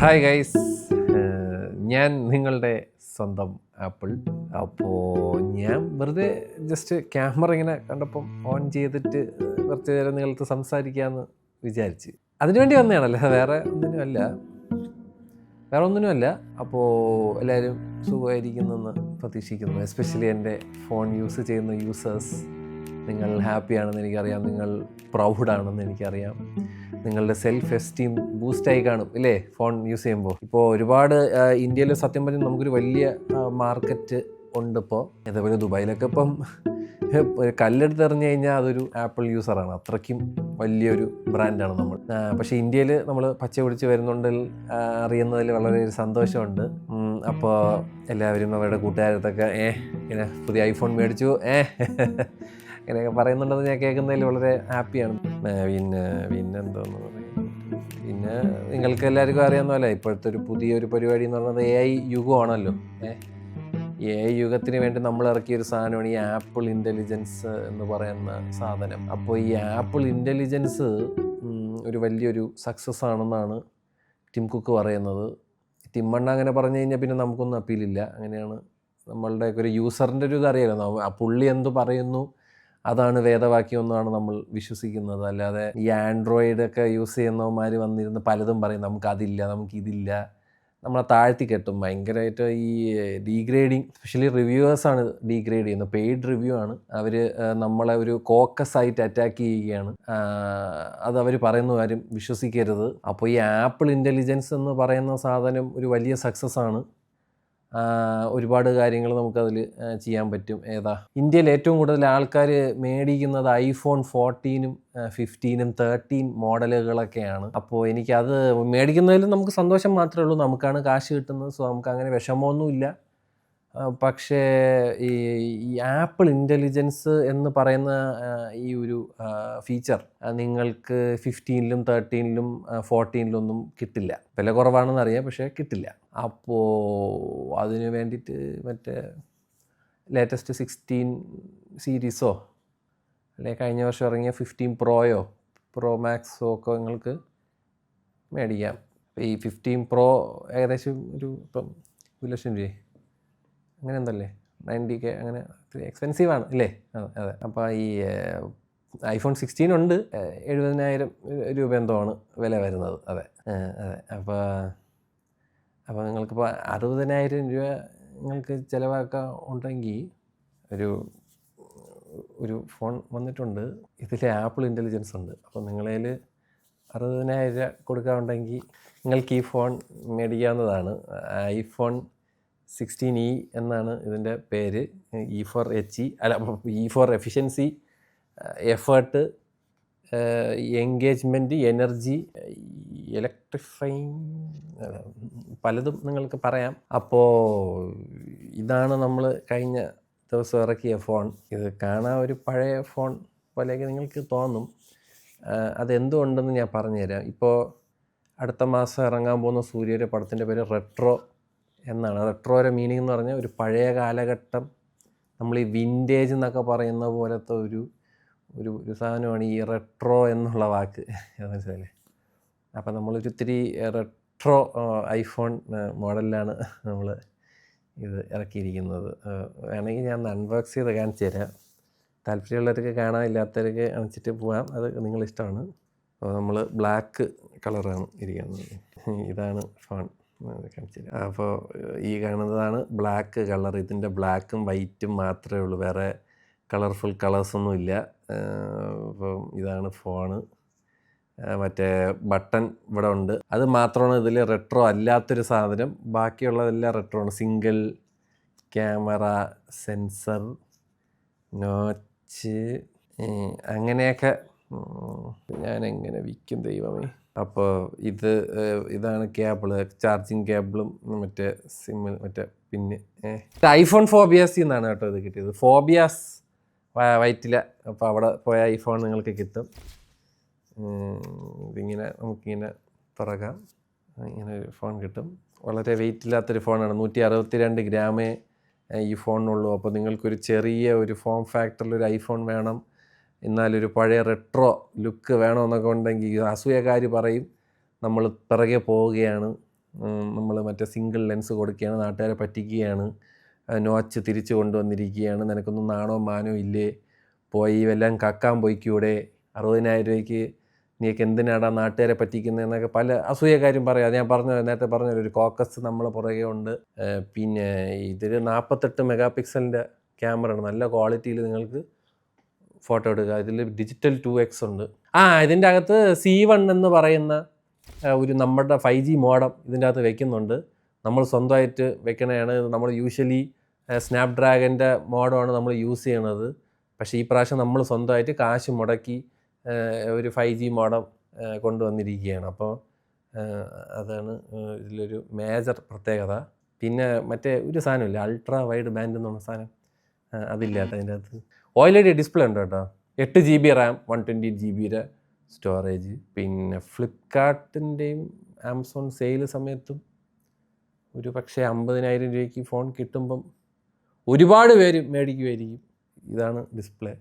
Hi guys, ഞാൻ നിങ്ങളുടെ സ്വന്തം ആപ്പിൾ. അപ്പോൾ ഞാൻ വെറുതെ ജസ്റ്റ് ക്യാമറ ഇങ്ങനെ കണ്ടപ്പം ഓൺ ചെയ്തിട്ട് കുറച്ച് നേരം നിങ്ങൾക്ക് സംസാരിക്കാമെന്ന് വിചാരിച്ച് അതിനുവേണ്ടി വന്നതാണല്ലോ, വേറെ ഒന്നിനുമല്ല. അപ്പോൾ എല്ലാവരും സുഖമായിരിക്കുന്നെന്ന് പ്രതീക്ഷിക്കുന്നു. എസ്പെഷ്യലി എൻ്റെ ഫോൺ യൂസ് ചെയ്യുന്ന യൂസേഴ്സ്, നിങ്ങൾ ഹാപ്പിയാണെന്ന് എനിക്കറിയാം, നിങ്ങൾ പ്രൗഡാണെന്ന് എനിക്കറിയാം, നിങ്ങളുടെ സെൽഫ് എസ്റ്റീം ബൂസ്റ്റായി കാണും ഇല്ലേ ഫോൺ യൂസ് ചെയ്യുമ്പോൾ. ഇപ്പോൾ ഒരുപാട് ഇന്ത്യയിൽ സത്യം പറഞ്ഞാൽ നമുക്കൊരു വലിയ മാർക്കറ്റ് ഉണ്ട്. ഇപ്പോൾ അതേപോലെ ദുബായിലൊക്കെ ഇപ്പം ഒരു കല്ലെടുത്ത് എറിഞ്ഞു കഴിഞ്ഞാൽ അതൊരു ആപ്പിൾ യൂസറാണ്, അത്രയ്ക്കും വലിയൊരു ബ്രാൻഡാണ് നമ്മൾ. പക്ഷേ ഇന്ത്യയിൽ നമ്മൾ പച്ച പിടിച്ച് വരുന്നുണ്ടിൽ അറിയുന്നതിൽ വളരെ ഒരു സന്തോഷമുണ്ട്. അപ്പോൾ എല്ലാവരും അവരുടെ കൂട്ടുകാരത്തൊക്കെ ഇങ്ങനെ പുതിയ ഐഫോൺ മേടിച്ചു ഇങ്ങനെയൊക്കെ പറയുന്നുണ്ടെന്ന് ഞാൻ കേൾക്കുന്നതിൽ വളരെ ഹാപ്പിയാണ്. പിന്നെന്തോന്ന് പറയുന്നത്, പിന്നെ നിങ്ങൾക്ക് എല്ലാവർക്കും അറിയാവുന്നതല്ലേ, ഇപ്പോഴത്തെ ഒരു പുതിയൊരു പരിപാടി എന്ന് പറയുന്നത് AI യുഗമാണല്ലോ. AI യുഗത്തിന് വേണ്ടി നമ്മൾ ഇറക്കിയൊരു സാധനമാണ് ഈ ആപ്പിൾ ഇൻ്റലിജൻസ് എന്ന് പറയുന്ന സാധനം. അപ്പോൾ ഈ ആപ്പിൾ ഇൻ്റലിജൻസ് ഒരു വലിയൊരു സക്സസ് ആണെന്നാണ് ടിം കുക്ക് പറയുന്നത്. ടിമ്മണ്ണ അങ്ങനെ പറഞ്ഞു കഴിഞ്ഞാൽ പിന്നെ നമുക്കൊന്നും അപ്പീലില്ല. അങ്ങനെയാണ് നമ്മളുടെയൊക്കെ ഒരു യൂസറിൻ്റെ ഒരു ഇതറിയാലോ, ആ പുള്ളി എന്ത് പറയുന്നു അതാണ് വേദവാക്യം എന്നാണ് നമ്മൾ വിശ്വസിക്കുന്നത്. അല്ലാതെ ഈ ആൻഡ്രോയിഡൊക്കെ യൂസ് ചെയ്യുന്നവന്മാർ വന്നിരുന്ന് പലതും പറയും, നമുക്കതില്ല, നമുക്കിതില്ല, നമ്മളെ താഴ്ത്തി കെട്ടും ഭയങ്കരമായിട്ട്. ഈ ഡീഗ്രേഡിങ്, സ്പെഷ്യലി റിവ്യൂവേഴ്സാണ് ഡീഗ്രേഡ് ചെയ്യുന്നത്. പെയ്ഡ് റിവ്യൂ ആണ്. അവർ നമ്മളെ ഒരു കോക്കസ് ആയിട്ട് അറ്റാക്ക് ചെയ്യുകയാണ്. അത് അവർ പറയുന്ന കാര്യം വിശ്വസിക്കരുത്. അപ്പോൾ ഈ ആപ്പിൾ ഇൻ്റലിജൻസ് എന്ന് പറയുന്ന സാധനം ഒരു വലിയ സക്സസ് ആണ്. ഒരുപാട് കാര്യങ്ങൾ നമുക്കതിൽ ചെയ്യാൻ പറ്റും. ഇന്ത്യയിൽ ഏറ്റവും കൂടുതൽ ആൾക്കാർ മേടിക്കുന്നത് iPhone 14, 15, 13 മോഡലുകളൊക്കെയാണ്. അപ്പോൾ എനിക്കത് മേടിക്കുന്നതിൽ നമുക്ക് സന്തോഷം മാത്രമേ ഉള്ളൂ. നമുക്കാണ് കാശ് കിട്ടുന്നത്, സോ നമുക്ക് അങ്ങനെ വിഷമമൊന്നുമില്ല. പക്ഷേ ഈ ആപ്പിൾ ഇൻ്റലിജൻസ് എന്ന് പറയുന്ന ഈ ഒരു ഫീച്ചർ നിങ്ങൾക്ക് 15-ലും 13-ലും 14-ലൊന്നും കിട്ടില്ല. വില കുറവാണെന്നറിയാം, പക്ഷേ കിട്ടില്ല. അപ്പോൾ അതിന് വേണ്ടിയിട്ട് മറ്റേ ലേറ്റസ്റ്റ് 16 സീരീസോ അല്ലെങ്കിൽ കഴിഞ്ഞ വർഷം ഇറങ്ങിയ 15 പ്രോയോ പ്രോ മാക്സോ ഒക്കെ നിങ്ങൾക്ക് മേടിക്കാം. ഈ 15 പ്രോ ഏകദേശം ഇപ്പം 1 ലക്ഷം രൂപ അങ്ങനെ എന്തല്ലേ, 90K അങ്ങനെ എക്സ്പെൻസീവാണ് അല്ലേ? അതെ. അപ്പോൾ ഈ iPhone 16 ഉണ്ട്, 70,000 രൂപ എന്തോ ആണ് വില വരുന്നത്. അതെ. അപ്പോൾ നിങ്ങൾക്കിപ്പോൾ 60,000 രൂപ നിങ്ങൾക്ക് ചിലവാക്കാൻ ഉണ്ടെങ്കിൽ ഒരു ഫോൺ വന്നിട്ടുണ്ട്, ഇതിൽ ആപ്പിൾ ഇൻ്റലിജൻസ് ഉണ്ട്. അപ്പോൾ നിങ്ങളതിൽ 60,000 രൂപ കൊടുക്കാറുണ്ടെങ്കിൽ നിങ്ങൾക്ക് ഈ ഫോൺ മേടിക്കാവുന്നതാണ്. iPhone 16e എന്നാണ് ഇതിൻ്റെ പേര്. E for efficiency, effort, engagement, energy, electrifying, പലതും നിങ്ങൾക്ക് പറയാം. അപ്പോൾ ഇതാണ് നമ്മൾ കഴിഞ്ഞ ദിവസം ഇറക്കിയ ഫോൺ. ഇത് കാണാൻ ഒരു പഴയ ഫോൺ പോലെയൊക്കെ നിങ്ങൾക്ക് തോന്നും. അതെന്തുകൊണ്ടെന്ന് ഞാൻ പറഞ്ഞുതരാം. ഇപ്പോൾ അടുത്ത മാസം ഇറങ്ങാൻ പോകുന്ന സൂര്യയുടെ പടത്തിൻ്റെ പേര് റെട്രോ എന്നാണ്. റെട്രോയുടെ മീനിങ് എന്ന് പറഞ്ഞാൽ ഒരു പഴയ കാലഘട്ടം, നമ്മൾ ഈ വിൻറ്റേജ് എന്നൊക്കെ പറയുന്ന പോലത്തെ ഒരു സാധനമാണ് ഈ റെട്രോ എന്നുള്ള വാക്ക്, മനസ്സിലല്ലേ? അപ്പോൾ നമ്മളൊരിത്തിരി റെട്രോ ഐഫോൺ മോഡലിലാണ് നമ്മൾ ഇത് ഇറക്കിയിരിക്കുന്നത്. വേണമെങ്കിൽ ഞാൻ അൺബോക്സ് ചെയ്ത് കാണിച്ചു തരാം. താല്പര്യമുള്ളവർക്ക് കാണാൻ, ഇല്ലാത്തവർക്ക് അണിച്ചിട്ട് പോകാം, അത് നിങ്ങളിഷ്ടമാണ്. അപ്പോൾ നമ്മൾ ബ്ലാക്ക് കളറാണ് ഇരിക്കുന്നത്. ഇതാണ് ഫോൺ, കാണിച്ചു തരാം. അപ്പോൾ ഈ കാണുന്നതാണ് ബ്ലാക്ക് കളർ. ഇതിൻ്റെ ബ്ലാക്കും വൈറ്റും മാത്രമേ ഉള്ളൂ, വേറെ കളർഫുൾ കളേഴ്സൊന്നും ഇല്ല. അപ്പം ഇതാണ് ഫോണ്. മറ്റേ ബട്ടൺ ഇവിടെ ഉണ്ട്. അത് മാത്രമാണ് ഇതിൽ റെട്രോ അല്ലാത്തൊരു സാധനം. ബാക്കിയുള്ളതെല്ലാം റെട്രോ ആണ്. സിംഗിൾ ക്യാമറ, സെൻസർ, നോച്ച്, അങ്ങനെയൊക്കെ. ഞാനെങ്ങനെ വിൽക്കും ദൈവമേ. അപ്പോൾ ഇതാണ് കേബിള്, ചാർജിങ് കേബിളും മറ്റേ സിമ്മ്, മറ്റേ പിന്നെ iPhone ഫോബിയാസ് എന്നാണ് കേട്ടോ ഇത് കിട്ടിയത്. ഫോബിയാസ് വൈറ്റില. അപ്പോൾ അവിടെ പോയ ഐഫോൺ നിങ്ങൾക്ക് കിട്ടും. ഇതിങ്ങനെ നമുക്കിങ്ങനെ തുറക്കാം, ഇങ്ങനെ ഒരു ഫോൺ കിട്ടും. വളരെ വെയിറ്റ് ഇല്ലാത്തൊരു ഫോണാണ്. 162 ഗ്രാമേ ഈ ഫോണിനുള്ളൂ. അപ്പോൾ നിങ്ങൾക്കൊരു ചെറിയ ഒരു ഫോം ഫാക്ടറിലൊരു ഐഫോൺ വേണം, എന്നാലൊരു പഴയ റെട്രോ ലുക്ക് വേണമെന്നൊക്കെ ഉണ്ടെങ്കിൽ അസൂയക്കാർ പറയും നമ്മൾ പിറകെ പോവുകയാണ്. നമ്മൾ മറ്റേ സിംഗിൾ ലെൻസ് കൊടുക്കുകയാണ്, നാട്ടുകാരെ പറ്റിക്കുകയാണ്, നോച്ച് തിരിച്ചു കൊണ്ടുവന്നിരിക്കുകയാണ്, നിനക്കൊന്നും നാണോ മാനോ ഇല്ലേ, പോയി എല്ലാം കക്കാൻ പോയിക്കൂടെ, 60,000 രൂപയ്ക്ക് നീക്ക് എന്തിനാടാ നാട്ടുകാരെ പറ്റിക്കുന്നതെന്നൊക്കെ പല അസൂയക്കാരും പറയാം. ഞാൻ നേരത്തെ ഒരു കോക്കസ് നമ്മളെ പുറകെ ഉണ്ട്. പിന്നെ ഇതിൽ 48 മെഗാ പിക്സലിൻ്റെ ക്യാമറയാണ്, നല്ല ക്വാളിറ്റിയിൽ നിങ്ങൾക്ക് ഫോട്ടോ എടുക്കുക. ഇതിൽ ഡിജിറ്റൽ 2x ഉണ്ട്. ഇതിൻ്റെ അകത്ത് C1 എന്ന് പറയുന്ന ഒരു നമ്മുടെ 5G മോഡം ഇതിൻ്റെ അകത്ത് വെക്കുന്നുണ്ട്. നമ്മൾ സ്വന്തമായിട്ട് വെക്കണതാണ്. നമ്മൾ യൂഷ്വലി സ്നാപ്ഡ്രാഗൻ്റെ മോഡമാണ് നമ്മൾ യൂസ് ചെയ്യണത്. പക്ഷേ ഈ പ്രാവശ്യം നമ്മൾ സ്വന്തമായിട്ട് കാശ് മുടക്കി ഒരു 5G മോഡം കൊണ്ടുവന്നിരിക്കുകയാണ്. അപ്പോൾ അതാണ് ഇതിലൊരു മേജർ പ്രത്യേകത. പിന്നെ മറ്റേ ഒരു സാധനമില്ല, അൾട്രാ വൈഡ് ബാൻഡ് എന്ന് പറഞ്ഞ സാധനം, അതില്ലാത്ത അതിൻ്റെ അകത്ത് OLED ഡിസ്പ്ലേ ഉണ്ട് കേട്ടോ. 8 GB റാം, 128 GB സ്റ്റോറേജ്. പിന്നെ ഫ്ലിപ്കാർട്ടിൻ്റെയും ആമസോൺ സെയിൽ സമയത്തും ഒരു പക്ഷേ 50,000 രൂപയ്ക്ക് ഫോൺ കിട്ടുമ്പം ഒരുപാട് പേര് മേടിക്കുമായിരിക്കും. ഇതാണ് ഡിസ്പ്ലേ.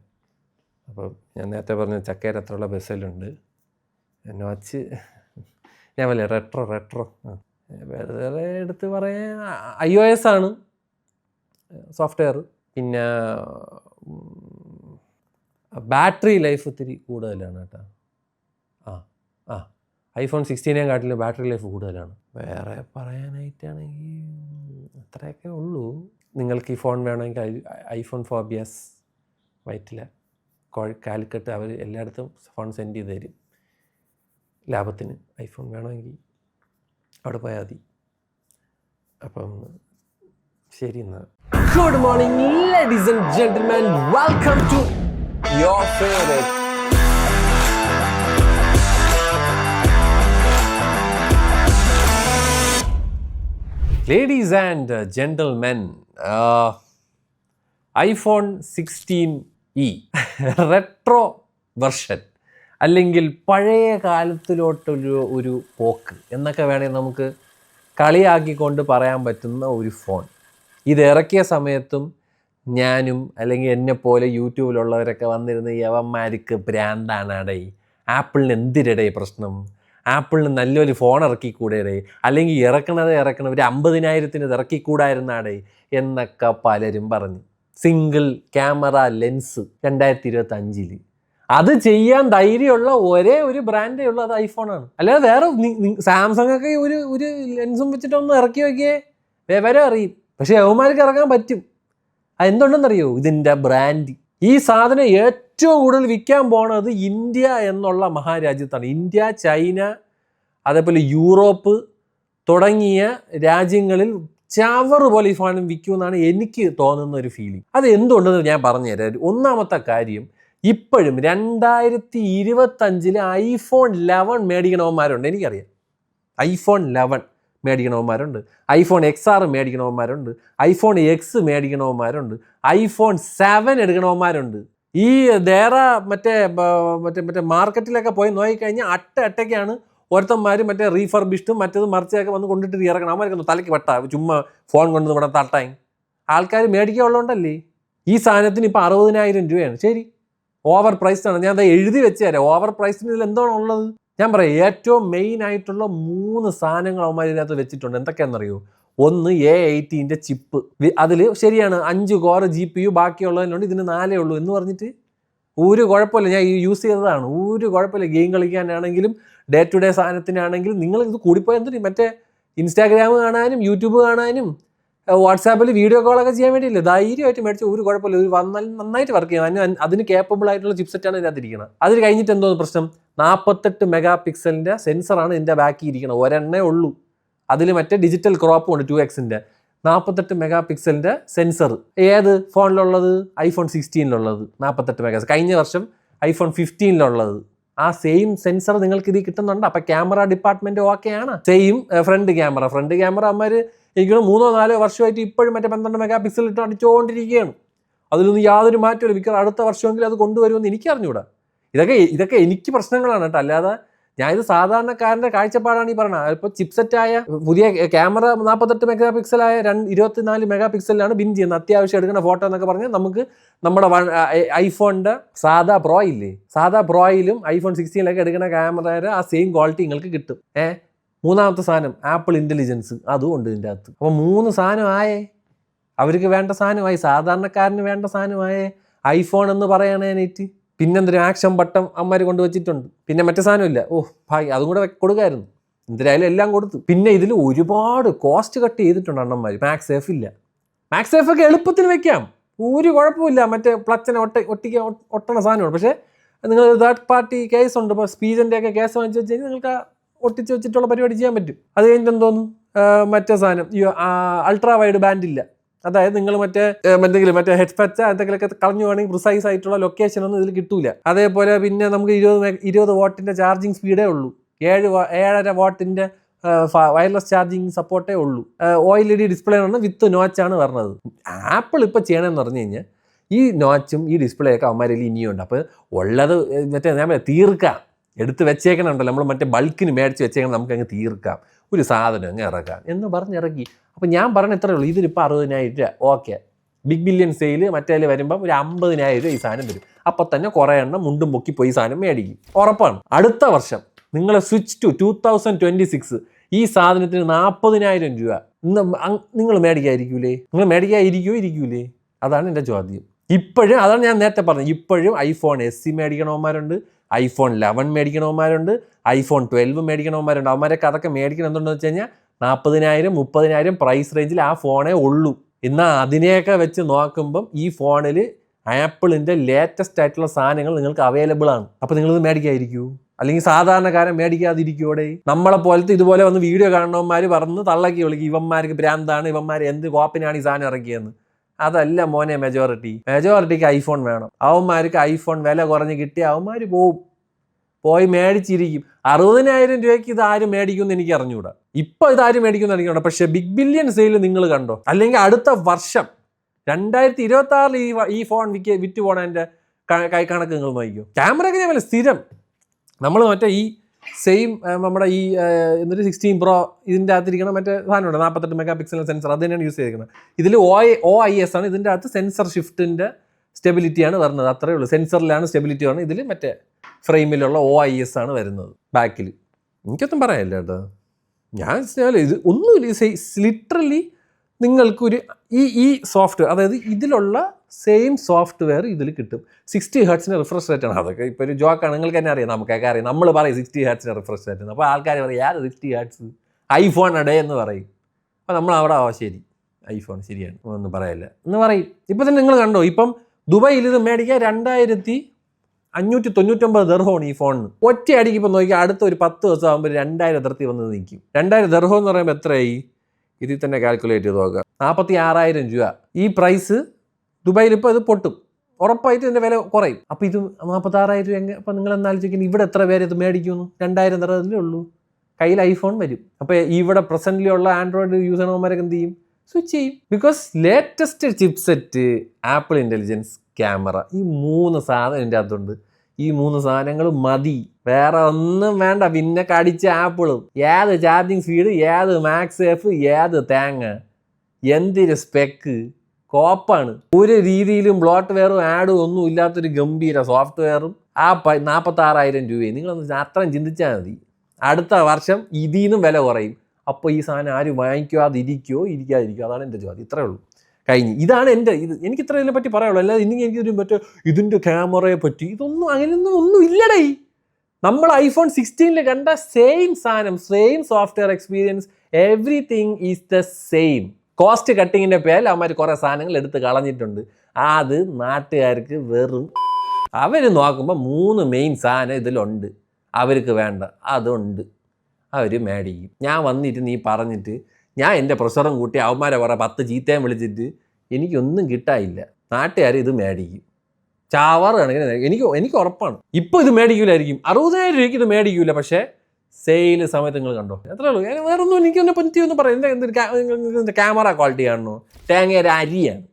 അപ്പം ഞാൻ നേരത്തെ പറഞ്ഞ ചക്കേരത്രയുള്ള ബസ്സിലുണ്ട്. നോച്ച് ഞാൻ പറയാം റെട്രോ വേറെ എടുത്ത് പറയാൻ iOS ആണ് സോഫ്റ്റ്വെയർ. പിന്നെ ബാറ്ററി ലൈഫ് ഇത്തിരി കൂടുതലാണ് കേട്ടോ. iPhone 16 ബാറ്ററി ലൈഫ് കൂടുതലാണ്. വേറെ പറയാനായിട്ടാണെങ്കിൽ അത്രയൊക്കെ ഉള്ളൂ. നിങ്ങൾക്ക് ഈ ഫോൺ വേണമെങ്കിൽ iPhone 4BS വൈറ്റില കാലിക്കട്ട് അവർ എല്ലായിടത്തും ഫോൺ സെൻഡ് ചെയ്ത് തരും ലാഭത്തിന്. ഐഫോൺ വേണമെങ്കിൽ അവിടെ പോയാൽ മതി. അപ്പം ശരി എന്നാൽ. Good morning ladies and gentlemen, welcome to your favourite ladies and gentlemen, iPhone 16e retro version, അല്ലെങ്കിൽ പഴയ കാലത്തിലോട്ടൊരു പോക്ക് എന്നൊക്കെ വേണമെങ്കിൽ നമുക്ക് കളിയാക്കിക്കൊണ്ട് പറയാൻ പറ്റുന്ന ഒരു ഫോൺ. ഇത് ഇറക്കിയ സമയത്തും ഞാനും അല്ലെങ്കിൽ എന്നെപ്പോലെ യൂട്യൂബിലുള്ളവരൊക്കെ വന്നിരുന്ന യവന്മാർക്ക് ഭ്രാന്താണടേ, ആപ്പിളിന് എന്തിരടേ പ്രശ്നം, ആപ്പിളിന് നല്ലൊരു ഫോൺ ഇറക്കിക്കൂടേടേ, അല്ലെങ്കിൽ ഇറക്കണത് ഒരു 50,000 ഇറക്കിക്കൂടായിരുന്നാടേ എന്നൊക്കെ പലരും പറഞ്ഞു. സിംഗിൾ ക്യാമറ ലെൻസ് 2025 അത് ചെയ്യാൻ ധൈര്യമുള്ള ഒരേ ഒരു ബ്രാൻഡേ ഉള്ളൂ, അത് ഐഫോണാണ്. അല്ലാതെ വേറെ സാംസങ് ഒക്കെ ഒരു ലെൻസും വെച്ചിട്ടൊന്ന് ഇറക്കി നോക്കിയേ വിവരം അറിയും. പക്ഷേ യവന്മാർക്ക് ഇറക്കാൻ പറ്റും. അതെന്തുണ്ടെന്നറിയോ? ഇതിൻ്റെ ബ്രാൻഡ്. ഈ സാധനം ഏറ്റവും കൂടുതൽ വിൽക്കാൻ പോണത് ഇന്ത്യ എന്നുള്ള മഹാരാജ്യത്താണ്. ഇന്ത്യ, ചൈന, അതേപോലെ യൂറോപ്പ് തുടങ്ങിയ രാജ്യങ്ങളിൽ ചവർ പോലെ ഈ സാധനം വിൽക്കുമെന്നാണ് എനിക്ക് തോന്നുന്ന ഒരു ഫീലിംഗ്. അത് എന്തുകൊണ്ടെന്ന് ഞാൻ പറഞ്ഞുതരാം. ഒന്നാമത്തെ കാര്യം, ഇപ്പോഴും 2025 iPhone 11 മേടിക്കണവന്മാരുണ്ട്. എനിക്കറിയാം, iPhone 11 മേടിക്കണവന്മാരുണ്ട്, iPhone XR മേടിക്കണവന്മാരുണ്ട്, iPhone X മേടിക്കണവന്മാരുണ്ട്, iPhone 7 എടുക്കണവന്മാരുണ്ട്. ഈ മറ്റേ മാർക്കറ്റിലൊക്കെ പോയി നോക്കിക്കഴിഞ്ഞാൽ അട്ടയ്ക്കാണ് ഒരുത്തന്മാർ മറ്റേ റീഫർബിഷ്ഡും മറ്റേത് മറിച്ചൊക്കെ വന്ന് കൊണ്ടിട്ട് ഇറക്കണം. അവന്മാരൊക്കെ തലയ്ക്ക് വെട്ടാ ചുമ്മാ ഫോൺ കൊണ്ട് ഇവിടെ തട്ടായി ആൾക്കാർ മേടിക്കാനുള്ളതുകൊണ്ടല്ലേ. ഈ സാധനത്തിന് ഇപ്പോൾ 60,000 രൂപയാണ്. ശരി, ഓവർ പ്രൈസ്ഡാണ്. ഞാൻ അത് എഴുതി വെച്ച് തരാം. ഓവർ പ്രൈസിന് ഇതിൽ എന്താണ് ഉള്ളത് ഞാൻ പറയാം. ഏറ്റവും മെയിൻ ആയിട്ടുള്ള 3 സാധനങ്ങൾ അവന്മാർ ഇതിനകത്ത് വെച്ചിട്ടുണ്ട്. എന്തൊക്കെയാണെന്നറിയോ? ഒന്ന്, A18 ചിപ്പ്. അതിൽ ശരിയാണ് 5 കോർ GPU, ബാക്കിയുള്ളതിനുണ്ട് ഇതിന് 4 ഉള്ളൂ എന്ന് പറഞ്ഞിട്ട് ഒരു കുഴപ്പമില്ല. ഞാൻ യൂസ് ചെയ്തതാണ്, ഒരു കുഴപ്പമില്ല. ഗെയിം കളിക്കാനാണെങ്കിലും ഡേ ടു ഡേ സാധനത്തിനാണെങ്കിലും നിങ്ങൾ ഇത് കൂടിപ്പോയി എന്തിനും മറ്റേ ഇൻസ്റ്റാഗ്രാം കാണാനും യൂട്യൂബ് കാണാനും വാട്സാപ്പിൽ വീഡിയോ കോളൊക്കെ ചെയ്യാൻ വേണ്ടിയില്ലേ ധൈര്യമായിട്ട് മേടിച്ച് ഒരു കുഴപ്പമില്ല. ഒരു നന്നായിട്ട് വർക്ക് ചെയ്യും. അതിന് കേപ്പബിൾ ആയിട്ടുള്ള ചിപ്സെറ്റാണ് ഇതിനകത്തിരിക്കുന്നത്. അതിൽ കഴിഞ്ഞിട്ട് എന്തോ പ്രശ്നം, 48 മെഗാ പിക്സലിൻ്റെ സെൻസറാണ് ഇതിൻ്റെ ബാക്കി ഇരിക്കുന്നത്. ഒരെണ്ണേ ഉള്ളൂ. അതിൽ മറ്റേ ഡിജിറ്റൽ ക്രോപ്പും ഉണ്ട് 2x-ൻ്റെ. 48 മെഗാ പിക്സലിൻ്റെ സെൻസർ ഏത് ഫോണിലുള്ളത്? iPhone 16 48 mega. കഴിഞ്ഞ വർഷം iPhone 15 ആ സെയിം സെൻസർ നിങ്ങൾക്ക് ഇതിൽ കിട്ടുന്നുണ്ട്. അപ്പം ക്യാമറ ഡിപ്പാർട്ട്മെൻറ്റ് ഓക്കെയാണ്. സെയിം ഫ്രണ്ട് ക്യാമറ അമ്മമാർ എനിക്ക് 3-4 വർഷമായിട്ട് ഇപ്പോഴും മറ്റേ 12 മെഗാ പിക്സൽ ഇട്ട് അടിച്ചുകൊണ്ടിരിക്കുകയാണ്. അതിലൊന്നും യാതൊരു മാറ്റമില്ല. മിക്കവാറും അടുത്ത വർഷമെങ്കിലും അത് കൊണ്ടുവരുമെന്ന് എനിക്കറിഞ്ഞൂടാ. ഇതൊക്കെ എനിക്ക് പ്രശ്നങ്ങളാണ് കേട്ടോ. അല്ലാതെ ഞാനിത് സാധാരണക്കാരൻ്റെ കാഴ്ചപ്പാടാണ് ഈ പറയുന്നത്. ഇപ്പോൾ ചിപ്സെറ്റായ പുതിയ ക്യാമറ 48 മെഗാ പിക്സലായ 24 മെഗാ പിക്സലിലാണ് ബിൻ ചെയ്യുന്നത്. അത്യാവശ്യം എടുക്കുന്ന ഫോട്ടോ എന്നൊക്കെ പറഞ്ഞാൽ നമുക്ക് നമ്മുടെ ഐഫോണിൻ്റെ സാധാ പ്രോ ഇല്ലേ, സാധാ പ്രോയിലും iPhone 16 എടുക്കുന്ന ക്യാമറയുടെ ആ സെയിം ക്വാളിറ്റി നിങ്ങൾക്ക് കിട്ടും. മൂന്നാമത്തെ സാധനം ആപ്പിൾ ഇൻ്റലിജൻസ്, അതും ഉണ്ട് ഇതിൻ്റെ അകത്ത്. അപ്പോൾ 3 സാധനം ആയേ, അവർക്ക് വേണ്ട സാധനമായി, സാധാരണക്കാരന് വേണ്ട സാധനമായേ. ഐഫോൺ എന്ന് പറയണേനേറ്റ് പിന്നെന്തൊരു ആക്ഷൻ ബട്ടൺ അമ്മമാർ കൊണ്ടുവച്ചിട്ടുണ്ട്. പിന്നെ മറ്റേ സാധനമില്ല, ഭാഗ്യം അതും കൂടെ കൊടുക്കായിരുന്നു. എന്തായാലും എല്ലാം കൊടുത്തു. പിന്നെ ഇതിൽ ഒരുപാട് കോസ്റ്റ് കട്ട് ചെയ്തിട്ടുണ്ട് അണ്ണന്മാർ. മാക്സ് സേഫ് ഇല്ല. മാക്സ് സേഫ് ഒക്കെ എളുപ്പത്തിന് വെക്കാം, ഒരു കുഴപ്പമില്ല. മറ്റേ പ്ലച്ചനെ ഒട്ടണ സാധനമാണ്. പക്ഷേ നിങ്ങൾ തേർഡ് പാർട്ടി കേസ് ഉണ്ട്, ഇപ്പോൾ സ്പീച്ചിൻ്റെ ഒക്കെ കേസ് വാങ്ങിച്ച് വെച്ച് കഴിഞ്ഞാൽ നിങ്ങൾക്ക് ഒട്ടിച്ച് വെച്ചിട്ടുള്ള പരിപാടി ചെയ്യാൻ പറ്റും. അത് കഴിഞ്ഞിട്ട് എന്തോന്നു മറ്റേ സാധനം അൾട്രാ വൈഡ് ബാൻഡ് ഇല്ല. അതായത് നിങ്ങൾ എന്തെങ്കിലും ഹെഡ്സെറ്റ് എന്തെങ്കിലുമൊക്കെ കളഞ്ഞു വേണമെങ്കിൽ പ്രിസൈസ് ആയിട്ടുള്ള ലൊക്കേഷൻ ഒന്നും ഇതിൽ കിട്ടൂല. അതേപോലെ പിന്നെ നമുക്ക് 20 വാട്ടിൻ്റെ ചാർജിങ് സ്പീഡേ ഉള്ളൂ, 7.5 വാട്ടിൻ്റെ വയർലെസ് ചാർജിങ് സപ്പോർട്ടേ ഉള്ളൂ. OLED ഡിസ്പ്ലേ ആണ്, വിത്ത് നോച്ചാണ് പറഞ്ഞത്. ആപ്പിൾ ഇപ്പോൾ ചെയ്യണമെന്ന് പറഞ്ഞു കഴിഞ്ഞാൽ ഈ നോച്ചും ഈ ഡിസ്പ്ലേ ഒക്കെ അവന്മാരിൽ ഇനിയുണ്ട്. അപ്പോൾ ഉള്ളത് ഞാൻ തീർക്കാം, എടുത്ത് വെച്ചേക്കണുണ്ടല്ലോ, നമ്മൾ ബൾക്കിന് മേടിച്ച് വെച്ചേക്കണം, നമുക്ക് അങ്ങ് തീർക്കാം, ഒരു സാധനം അങ്ങ് ഇറക്കാം എന്ന് പറഞ്ഞിറക്കി. അപ്പോൾ ഞാൻ പറഞ്ഞ ഇത്രയേ ഉള്ളൂ. ഇതിലിപ്പോൾ 60,000 രൂപ ഓക്കെ, ബിഗ് ബില്യൺ സെയിൽ മറ്റേ വരുമ്പം ഒരു 50,000 രൂപ ഈ സാധനം വരും. അപ്പോൾ തന്നെ കുറേ എണ്ണം മുണ്ടും പൊക്കി പോയി സാധനം മേടിക്കും, ഉറപ്പാണ്. അടുത്ത വർഷം നിങ്ങൾ സ്വിച്ച് ടു 2026 ഈ സാധനത്തിന് 40,000 രൂപ നിങ്ങൾ മേടിക്കാതിരിക്കൂലേ? നിങ്ങൾ മേടിക്കാതിരിക്കൂലേ? അതാണ് എൻ്റെ ചോദ്യം. ഇപ്പോഴും അതാണ് ഞാൻ നേരത്തെ പറഞ്ഞത്, ഇപ്പോഴും iPhone SE മേടിക്കണവന്മാരുണ്ട്, iPhone 11 മേടിക്കണവന്മാരുണ്ട്, iPhone 12 മേടിക്കണവന്മാരുണ്ട്. അവന്മാരൊക്കെ അതൊക്കെ മേടിക്കണം എന്തുകൊണ്ടെന്ന് വെച്ച് കഴിഞ്ഞാൽ 40,000 30,000 പ്രൈസ് റേഞ്ചിൽ ആ ഫോണേ ഉള്ളൂ. എന്നാൽ അതിനെയൊക്കെ വെച്ച് നോക്കുമ്പം ഈ ഫോണിൽ ആപ്പിളിൻ്റെ ലേറ്റസ്റ്റ് ആയിട്ടുള്ള സാധനങ്ങൾ നിങ്ങൾക്ക് അവൈലബിൾ ആണ്. അപ്പോൾ നിങ്ങളിത് മേടിക്കാതിരിക്കൂ, അല്ലെങ്കിൽ സാധാരണക്കാരൻ മേടിക്കാതിരിക്കൂടെ? നമ്മളെ പോലത്തെ ഇതുപോലെ വന്ന് വീഡിയോ കാണുന്നവന്മാർ പറഞ്ഞ് തള്ളക്കി വിളിക്കും, ഇവന്മാർക്ക് ഭ്രാന്താണ്, ഇവന്മാർ എന്ത് കോപ്പിനാണ് ഈ സാധനം ഇറക്കിയെന്ന്. അതല്ല മോനെ, മെജോറിറ്റിക്ക് ഐഫോൺ വേണം. അവന്മാർക്ക് ഐഫോൺ വില കുറഞ്ഞ് കിട്ടി അവന്മാർ പോയി മേടിച്ചിരിക്കും. 60,000 രൂപയ്ക്ക് ഇത് ആരും മേടിക്കുമെന്ന് എനിക്ക് അറിഞ്ഞുകൂടാ. ഇപ്പോൾ ഇതാരും മേടിക്കുമെന്ന് എനിക്കുണ്ട്. പക്ഷേ ബിഗ് ബില്യൺ സെയിൽ നിങ്ങൾ കണ്ടോ? അല്ലെങ്കിൽ അടുത്ത വർഷം 2026 ഈ ഫോൺ വിറ്റ് പോണതിൻ്റെ കണക്ക് നിങ്ങൾ നോക്കിക്കോ. ക്യാമറയൊക്കെ ഞാൻ സ്ഥിരം നമ്മൾ ഈ സെയിം നമ്മുടെ ഈ 16 Pro ഇതിൻ്റെ അകത്തിരിക്കണം സാധനമുണ്ട്, 48 മെഗാ പിക്സൽ സെൻസർ, അത് തന്നെയാണ് യൂസ് ചെയ്തിരിക്കുന്നത്. ഇതിൽ OIS ആണ്, ഇതിൻ്റെ അകത്ത് സെൻസർ ഷിഫ്റ്റിൻ്റെ സ്റ്റെബിലിറ്റിയാണ് വരുന്നത്, അത്രയേ ഉള്ളൂ. സെൻസറിലാണ് സ്റ്റെബിലിറ്റി വരുന്നത്, ഇതിൽ ഫ്രെയിമിലുള്ള OIS ആണ് വരുന്നത് ബാക്കിൽ. എനിക്കൊന്നും പറയാനില്ല കേട്ടോ. ഇത് ഒന്നുമില്ല, ലിറ്ററലി നിങ്ങൾക്കൊരു ഈ സോഫ്റ്റ്വെയർ, അതായത് ഇതിലുള്ള സെയിം സോഫ്റ്റ്വെയർ ഇതിൽ കിട്ടും. 60 ഹെർട്സിൻ്റെ റിഫ്രഷ് റേറ്റ് ആണ്. അതൊക്കെ ഇപ്പോൾ ഒരു ജോക്കാണ്, നിങ്ങൾക്ക് തന്നെ അറിയാം, നമുക്കൊക്കെ അറിയാം. നമ്മൾ പറയും 60 ഹെർട്സിൻ്റെ റിഫ്രഷ് റേറ്റ് എന്ന്. അപ്പോൾ ആൾക്കാർ പറയും 60 ഹെർട്സ് ഐഫോൺ അടേ എന്ന് പറയും. അപ്പോൾ നമ്മൾ അവിടെ ശരി, ഐഫോൺ ശരിയാണ്, ഒന്നും പറയില്ല എന്ന് പറയും. ഇപ്പം തന്നെ നിങ്ങൾ കണ്ടോ, ഇപ്പം ദുബായിൽ ഇത് മേടിക്കാൻ 2,599 ദിർഹമാണ് ഈ ഫോണിന്. ഒറ്റ അടിക്ക് ഇപ്പം നോക്കിയാൽ അടുത്ത ഒരു 10 ദിവസം ആകുമ്പോൾ 2,000 ദിർഹത്തി വന്ന് നിൽക്കും. 2,000 ദിർഹം എന്ന് പറയുമ്പോൾ എത്രയായി? ഇതിൽ തന്നെ കാൽക്കുലേറ്റ് ചെയ്ത് നോക്കുക, 46,000 രൂപ. ഈ പ്രൈസ് ദുബായിൽ ഇപ്പോൾ ഇത് പൊട്ടും, ഉറപ്പായിട്ട് ഇതിൻ്റെ വില കുറയും. അപ്പോൾ ഇത് 46,000 രൂപ എങ്ങനെ? അപ്പോൾ നിങ്ങൾ എന്നാലോചിക്കുന്നത് ഇവിടെ എത്ര പേര് ഇത് മേടിക്കുന്നു? 2,000 ദിർഹത്തിലേ ഉള്ളൂ, കയ്യിൽ ഐഫോൺ വരും. അപ്പോൾ ഇവിടെ പ്രസൻ്റ്ലി ഉള്ള ആൻഡ്രോയിഡ് യൂസ് ചെയ്യണവന്മാരൊക്കെ എന്ത് ചെയ്യും? സ്വിച്ച് ചെയ്യും. Because latest chipset, apple intelligence, camera, ഈ 3 സാധനം ഇതിൻ്റെ അകത്തുണ്ട്. ഈ 3 സാധനങ്ങൾ മതി, വേറെ ഒന്നും വേണ്ട. പിന്നെ കടിച്ച ആപ്പിളും, ഏത് ചാർജിങ് സ്പീഡ്, ഏത് മാക്സ് സേഫ്, ഏത് തേങ്ങ, എന്തൊരു സ്പെക്ക്, കോപ്പാണ്. ഒരു രീതിയിലും ബ്ലോട്ട് വെയറും ആഡും ഒന്നും ഇല്ലാത്തൊരു ഗംഭീര സോഫ്റ്റ്വെയറും ആ 46,000 രൂപയും. നിങ്ങളൊന്ന് അത്രയും ചിന്തിച്ചാൽ മതി. അടുത്ത വർഷം ഇതിൽ നിന്നും വില കുറയും. അപ്പോൾ ഈ സാധനം ആരും വാങ്ങിക്കാതിരിക്കുമോ ഇരിക്കാതിരിക്കുമോ? അതാണ് എൻ്റെ ചോദ്യം. ഇത്രയേ ഉള്ളൂ, കഴിഞ്ഞ്. ഇതാണ് എനിക്ക് ഇത്ര ഇതിനെ പറ്റി പറയാനുള്ളൂ. അല്ലാതെ എനിക്കൊരു ഇതിൻ്റെ ക്യാമറയെ പറ്റി ഇതൊന്നും ഒന്നും ഇല്ലടേ. നമ്മൾ iPhone 16 കണ്ട സെയിം സാധനം, same software experience, everything is the same. Cost കട്ടിങ്ങിൻ്റെ പേരിൽ അവന്മാർ കുറേ സാധനങ്ങൾ എടുത്ത് കളഞ്ഞിട്ടുണ്ട്. അത് നാട്ടുകാർക്ക് വെറും, അവർ നോക്കുമ്പോൾ 3 മെയിൻ സാധനം ഇതിലുണ്ട്, അവർക്ക് വേണ്ട അതുണ്ട്, അവർ മേടിക്കും. ഞാൻ വന്നിട്ട് നീ പറഞ്ഞിട്ട് ഞാൻ എൻ്റെ പ്രൊസറും കൂട്ടി അവന്മാരെ കുറേ 10 ചീത്തയും വിളിച്ചിട്ട് എനിക്കൊന്നും കിട്ടാനില്ല. നാട്ടുകാർ ഇത് മേടിക്കും, ചാവാറാണെങ്കിൽ എനിക്ക് ഉറപ്പാണ്. ഇപ്പോൾ ഇത് മേടിക്കില്ലായിരിക്കും, 60,000 രൂപയ്ക്ക് ഇത് മേടിക്കില്ല. പക്ഷേ സെയിൽ സമയത്ത് നിങ്ങൾ കണ്ടോ, എത്രയേ ഉള്ളൂ. വേറൊന്നും എനിക്കൊന്നും പറ്റിയൊന്നും പറയാം. എൻ്റെ ക്യാമറ ക്വാളിറ്റി കാണണോ? തേങ്ങയുടെ അരിയാണ്.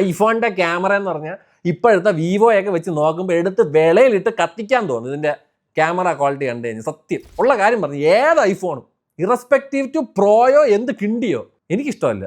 ഐഫോണിൻ്റെ ക്യാമറ എന്ന് പറഞ്ഞാൽ ഇപ്പോഴത്തെ വിവോയൊക്കെ വെച്ച് നോക്കുമ്പോൾ എടുത്ത് വിളയിലിട്ട് കത്തിക്കാൻ തോന്നും ഇതിൻ്റെ ക്യാമറ ക്വാളിറ്റി കണ്ടു കഴിഞ്ഞാൽ. സത്യം ഉള്ള കാര്യം പറഞ്ഞു, ഏത് ഐഫോണും ഇറസ്പെക്റ്റീവ് ടു പ്രോയോ എന്ത് കിണ്ടിയോ എനിക്കിഷ്ടമല്ല.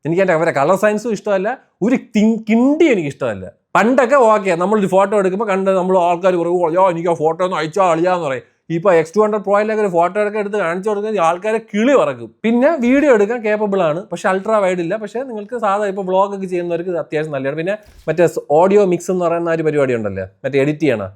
എനിക്ക് എൻ്റെ അവരെ കളർ സയൻസും ഇഷ്ടമല്ല, ഒരു കിണ്ടിയും എനിക്കിഷ്ടമല്ല. പണ്ടൊക്കെ ഓക്കെ, നമ്മളൊരു ഫോട്ടോ എടുക്കുമ്പോൾ കണ്ട് നമ്മൾ ആൾക്കാർ പറയും, എനിക്ക് ആ ഫോട്ടോ ഒന്ന് അയച്ചാൽ അളിയാന്ന് പറയും. ഇപ്പോൾ X200 Proയിലൊക്കെ ഒരു ഫോട്ടോ ഒക്കെ എടുത്ത് കാണിച്ചു കൊടുക്കുന്ന ആൾക്കാരെ കിളി പറക്കും. പിന്നെ വീഡിയോ എടുക്കാൻ കേപ്പബിൾ ആണ്, പക്ഷേ അൾട്രാ വൈഡ് ഇല്ല. പക്ഷേ നിങ്ങൾക്ക് സാധാ ഇപ്പോൾ വ്ളോഗൊക്കെ ചെയ്യുന്നവർക്ക് അത്യാവശ്യം നല്ലതാണ്. പിന്നെ മറ്റേ ഓഡിയോ മിക്സ് എന്ന് പറയുന്ന ഒരു പരിപാടി ഉണ്ടല്ലോ, മറ്റേ എഡിറ്റ് ചെയ്യണം,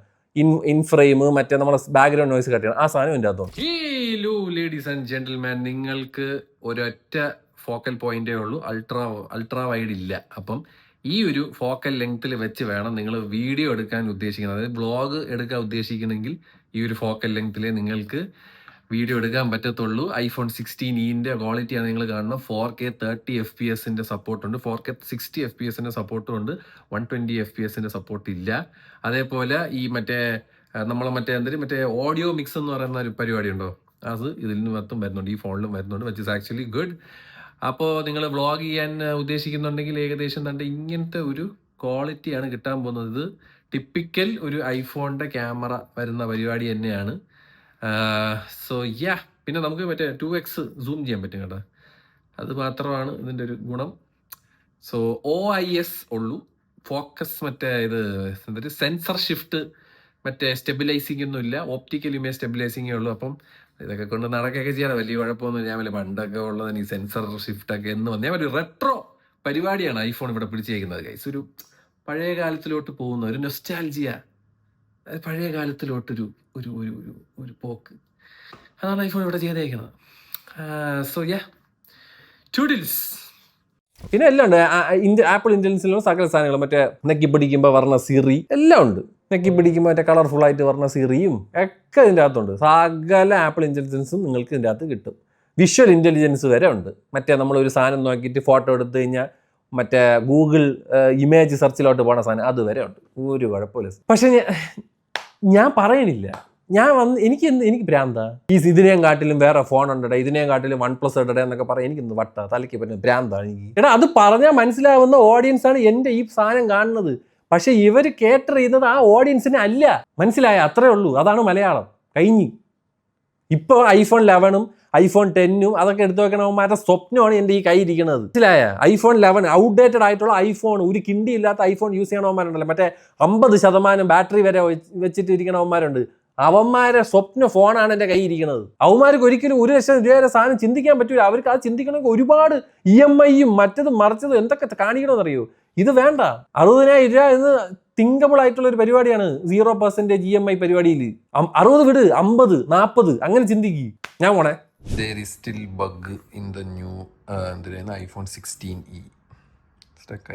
ഇൻ ഫ്രെയിം, മറ്റേ നമ്മുടെ ബാക്ക്ഗ്രൗണ്ട് നോയ്സ് കട്ട് ചെയ്യണം, ആ സാധനം ഇതിൻ്റെ അകത്തുണ്ട്. ഹലോ ലേഡീസ് ആൻഡ് ജെന്റിൽമാൻ, നിങ്ങൾക്ക് ഒരൊറ്റ ഫോക്കൽ പോയിന്റേ ഉള്ളൂ, അൾട്രാ വൈഡ് ഇല്ല. അപ്പം ഈ ഒരു ഫോക്കൽ ലെങ്ത്തിൽ വെച്ച് വേണം നിങ്ങൾ വീഡിയോ എടുക്കാൻ ഉദ്ദേശിക്കുന്നത്, അതായത് ബ്ലോഗ് എടുക്കാൻ ഉദ്ദേശിക്കണമെങ്കിൽ ഈ ഒരു ഫോക്കൽ ലെങ്ത്തിൽ നിങ്ങൾക്ക് വീഡിയോ എടുക്കാൻ പറ്റത്തുള്ളൂ. iPhone 16e ക്വാളിറ്റിയാണ് നിങ്ങൾ കാണുന്നത്. 4K 30 FPS സപ്പോർട്ടുണ്ട്, 4K 60 FPS സപ്പോർട്ടും ഉണ്ട്, 120 FPS സപ്പോർട്ട് ഇല്ല. അതേപോലെ ഈ നമ്മളെ മറ്റേ ഓഡിയോ മിക്സ് എന്ന് പറയുന്ന ഒരു പരിപാടി ഉണ്ടോ, അത് ഇതിൽ നിന്നും വരുന്നുണ്ട്, ഈ ഫോണിലും വരുന്നുണ്ട്, വിച്ച് ഇസ് ആക്ച്വലി ഗുഡ്. അപ്പോൾ നിങ്ങൾ വ്ളോഗ് ചെയ്യാൻ ഉദ്ദേശിക്കുന്നുണ്ടെങ്കിൽ ഏകദേശം ഇങ്ങനത്തെ ഒരു ക്വാളിറ്റിയാണ് കിട്ടാൻ പോകുന്നത്. ഇത് ടിപ്പിക്കൽ ഒരു ഐഫോണിൻ്റെ ക്യാമറ വരുന്ന പരിപാടി തന്നെയാണ്. സോ പിന്നെ നമുക്ക് 2x സൂം ചെയ്യാൻ പറ്റും കേട്ടോ, അത് മാത്രമാണ് ഇതിൻ്റെ ഒരു ഗുണം. സോ OIS ഉള്ളൂ, ഫോക്കസ് സെൻസർ ഷിഫ്റ്റ് സ്റ്റെബിലൈസിംഗ് ഒന്നും ഇല്ല, ഓപ്റ്റിക്കൽ ഇമേജ് സ്റ്റെബിലൈസിംഗേ ഉള്ളൂ. അപ്പം ഇതൊക്കെ കൊണ്ട് നടക്കുകയൊക്കെ ചെയ്യാൻ വലിയ കുഴപ്പമൊന്നും. ഞാൻ പണ്ടൊക്കെ ഉള്ളതിന് ഈ സെൻസർ ഷിഫ്റ്റ് ഒക്കെ എന്ന് പറഞ്ഞാൽ ഒരു റെട്രോ പരിപാടിയാണ് ഐഫോൺ ഇവിടെ പിടിച്ചേക്കുന്നത് ഗൈസ്. ഒരു പഴയ കാലത്തിലോട്ട് പോകുന്ന ഒരു നൊസ്റ്റാൾജിയ, പഴയ കാലത്തിലോട്ടൊരു ഒരു ഒരു ഒരു പോക്ക്, അതാണ് ഐഫോൺ ഇവിടെ ചെയ്തേക്കുന്നത്. സോ ടൂഡിൽസ്. പിന്നെ എല്ലാം ഉണ്ട്, ആപ്പിൾ ഇന്റലിജൻസിലുള്ള സകല സാധനങ്ങളും, നെക്കി പിടിക്കുമ്പോൾ പറഞ്ഞ സിറി എല്ലാം ഉണ്ട്. നെക്കി പിടിക്കുമ്പോൾ കളർഫുൾ ആയിട്ട് പറഞ്ഞ സിറിയും ഒക്കെ ഇതിൻ്റെ അകത്തുണ്ട്. സകല ആപ്പിൾ ഇന്റലിജൻസും നിങ്ങൾക്ക് ഇതിൻ്റെ അകത്ത് കിട്ടും. വിഷ്വൽ ഇന്റലിജൻസ് വരെ ഉണ്ട്. നമ്മളൊരു സാധനം നോക്കിയിട്ട് ഫോട്ടോ എടുത്തു കഴിഞ്ഞാൽ ഗൂഗിൾ ഇമേജ് സെർച്ചിലോട്ട് പോണ സാധനം അത് വരെ ഉണ്ട്, ഒരു കുഴപ്പമില്ല. പക്ഷെ ഞാൻ പറയണില്ല, എനിക്ക് ഭ്രാന്താ. ഇതിനെയും കാട്ടിലും വേറെ ഫോൺ ഉണ്ടടേ, ഇതിനെയും കാട്ടിലും OnePlus ഉണ്ടടേ എന്നൊക്കെ പറയാം. എനിക്കൊന്ന് വട്ട തലയ്ക്ക് പറ്റുന്ന ഭ്രാന്താണ് എനിക്ക്. അത് പറഞ്ഞാൽ മനസ്സിലാവുന്ന ഓഡിയൻസാണ് എൻ്റെ ഈ സാധനം കാണുന്നത്. പക്ഷെ ഇവർ കേറ്റർ ചെയ്യുന്നത് ആ ഓഡിയൻസിനെ അല്ല, മനസ്സിലായ? അത്രേ ഉള്ളൂ. അതാണ് മലയാളം. കഴിഞ്ഞ് ഇപ്പോൾ iPhone 11ഉം iPhone 10ഉം അതൊക്കെ എടുത്തു വെക്കണവന്മാരുടെ സ്വപ്നമാണ് എൻ്റെ ഈ കൈ ഇരിക്കുന്നത്, മനസ്സിലായ? iPhone 11 ഔട്ട്ഡേറ്റഡ് ആയിട്ടുള്ള ഐഫോൺ, ഒരു കിണ്ടി ഇല്ലാത്ത ഐഫോൺ യൂസ് ചെയ്യണവന്മാരുണ്ടല്ലോ, 50% ബാറ്ററി വരെ വെച്ചിട്ട് ഇരിക്കണവന്മാരുണ്ട്. അവന്മാരെ സ്വപ്ന ഫോണാണ് എൻ്റെ കൈ ഇരിക്കുന്നത്. അവന്മാർക്ക് ഒരിക്കലും 1 ലക്ഷം രൂപയുടെ സാധനം ചിന്തിക്കാൻ പറ്റൂല. അവർക്ക് അത് ചിന്തിക്കണമെങ്കിൽ ഒരുപാട് EMIയും മറ്റതും മറിച്ചതും എന്തൊക്കെ കാണിക്കണമെന്നറിയോ? ഇത് വേണ്ട. 60,000 രൂപ എന്ന് തിങ്കബിൾ ആയിട്ടുള്ള ഒരു പരിപാടിയാണ് 0% EMI പരിപാടിയിൽ. 60 വിട്, 50, 40 അങ്ങനെ ചിന്തിക്കുക. ഞാൻ പോണേ. There is still bug in the new iPhone 16e. Stuck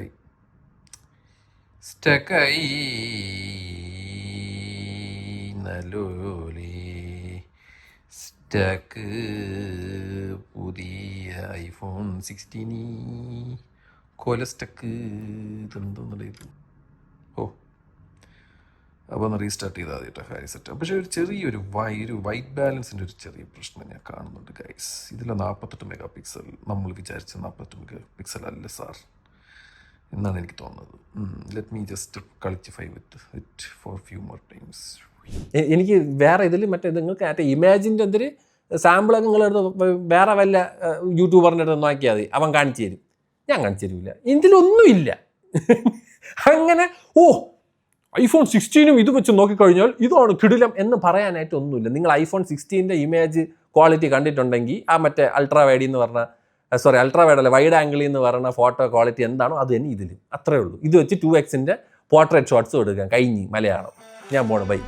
പുതിയ iPhone 16e കൊലസ്റ്റക്ക് ഇതെന്തോന്നല്ലേ ഇത്? അപ്പോൾ ഒന്ന് റീസ്റ്റാർട്ട് ചെയ്താൽ മതി കേട്ടോ, ഹാരി സെറ്റ്. പക്ഷേ ഒരു ചെറിയൊരു വൈറ്റ് ബാലൻസിൻ്റെ ഒരു ചെറിയ പ്രശ്നം ഞാൻ കാണുന്നുണ്ട് ഗൈസ്. ഇതിൽ 48 മെഗാ പിക്സൽ, നമ്മൾ വിചാരിച്ച 48 മെഗാ പിക്സൽ അല്ല സാർ എന്നാണ് എനിക്ക് തോന്നുന്നത്. Let me just clarify with it for few more times. എനിക്ക് വേറെ ഇതിൽ നിങ്ങൾക്ക് ഇമേജിൻ്റെ എന്തൊരു സാമ്പിളൊക്കെ നിങ്ങളെടുത്ത് വേറെ വല്ല യൂട്യൂബറിൻ്റെ അടുത്ത് നോക്കിയാൽ മതി, അവൻ കാണിച്ചു തരും. ഞാൻ കാണിച്ചു തരില്ല, ഇതിലൊന്നുമില്ല. അങ്ങനെ iPhone 16ഉം ഇത് വെച്ച് നോക്കിക്കഴിഞ്ഞാൽ ഇതാണ് കിടിലം എന്ന് പറയാനായിട്ട് ഒന്നുമില്ല. നിങ്ങൾ iPhone 16ൻ്റെ ഇമേജ് ക്വാളിറ്റി കണ്ടിട്ടുണ്ടെങ്കിൽ ആ അൾട്രാ വൈഡ് എന്ന് പറഞ്ഞ അൾട്രാ വൈഡ് അല്ല, വൈഡ് ആംഗിളിൽ എന്ന് പറയുന്ന ഫോട്ടോ ക്വാളിറ്റി എന്താണോ അത് തന്നെ ഇതിലും. അത്രേ ഉള്ളൂ. ഇത് വെച്ച് 2x പോർട്രേറ്റ് ഷോട്ട്സും എടുക്കാം. കഴിഞ്ഞ് മലയാളം. ഞാൻ പോണു, ബൈ.